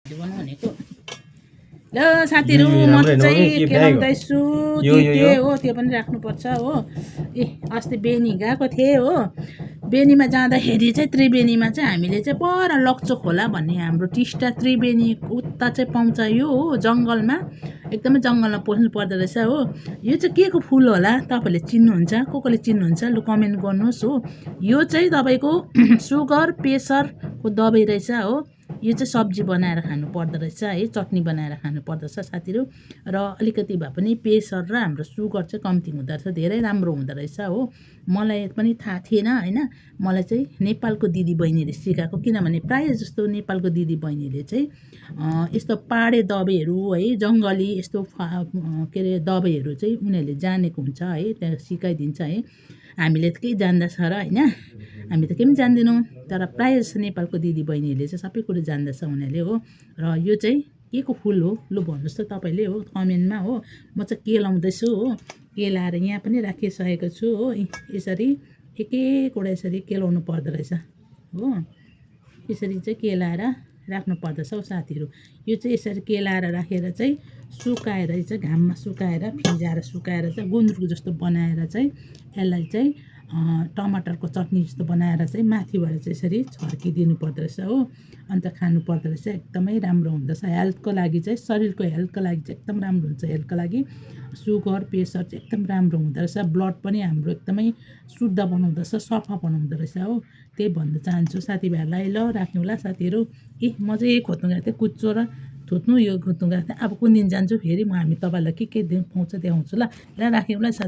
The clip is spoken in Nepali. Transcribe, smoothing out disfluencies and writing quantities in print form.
बनाउँ भनेको ल साथीहरू म चाहिँ खेलाउँदैछु तिते हो त्यो पनि राख्नुपर्छ हो ए अस्ति बेनी गएको थिएँ हो बेनीमा जाँदाखेरि चाहिँ त्रिवेणीमा चाहिँ हामीले चाहिँ पर लक्चो खोला भन्ने हाम्रो टिस्टा त्रिवेणी उता चाहिँ पाउँछ यो हो जङ्गलमा एकदमै जङ्गलमा पस्नु पर्दो रहेछ हो यो चाहिँ के को फुल होला तपाईँहरूले चिन्नुहुन्छ कसले चिन्नुहुन्छ लु कमेन्ट गर्नुहोस् हो यो चाहिँ तपाईँको सुगर प्रेसरको दबाई रहेछ हो यो चाहिँ सब्जी बनाएर खानु पर्दो रहेछ है चटनी बनाएर खानु पर्दछ साथीहरू र अलिकति भए पनि प्रेसर र हाम्रो सुगर चाहिँ कम्ती हुँदो रहेछ धेरै राम्रो हुँदो रहेछ हो मलाई पनि थाहा थिएन होइन मलाई चाहिँ नेपालको दिदीबहिनीले सिकाएको किनभने प्रायः जस्तो नेपालको दिदीबहिनीले चाहिँ यस्तो पाहाडे दबाईहरू है जङ्गली यस्तो के अरे दबाईहरू चाहिँ उनीहरूले जानेको हुन्छ है त्यहाँ सिकाइदिन्छ है हामीले त केही जान्दछ र होइन हामी त केही पनि जान्दैनौँ तर प्रायः जस्तो नेपालको दिदीबहिनीहरूले चाहिँ सबै कुरो जान्दछ उनीहरूले हो र यो चाहिँ के को फुल हो लु भन्नुहोस् त तपाईँले हो कमेन्टमा हो म चाहिँ केलाउँदैछु हो केलाएर यहाँ पनि राखिसकेको छु हो यसरी एक एकवटा यसरी केलाउनु पर्दो रहेछ हो यसरी चाहिँ केलाएर राख्नु पर्दछ हौ साथीहरू यो चाहिँ यसरी केलाएर राखेर चाहिँ सुकाएर चाहिँ घाममा सुकाएर फिजाएर सुकाएर चाहिँ गुन्द्रुक जस्तो बनाएर चाहिँ यसलाई चाहिँ टमाटरको चटनी जस्तो बनाएर चाहिँ माथिबाट चाहिँ यसरी छर्किदिनु पर्दो रहेछ हो अन्त खानु पर्दो रहेछ एकदमै राम्रो हुँदछ हेल्थको लागि चाहिँ शरीरको हेल्थको लागि चाहिँ एकदम राम्रो हुन्छ हेल्थको लागि सुगर प्रेसर चाहिँ एकदम राम्रो हुँदो रहेछ ब्लड पनि हाम्रो एकदमै शुद्ध बनाउँदछ सफा बनाउँदो रहेछ हो त्यही भन्न चाहन्छु साथीभाइहरूलाई ल राख्नु होला साथीहरू म चाहिँ खोज्नु गएको थिएँ कुच्चो र थुत्नु यो खोज्नु गएको थिएँ अब कुन दिन जान्छु फेरि हामी तपाईँहरूलाई के पाउँछ देखाउँछु ल राख्यौँ ल साथी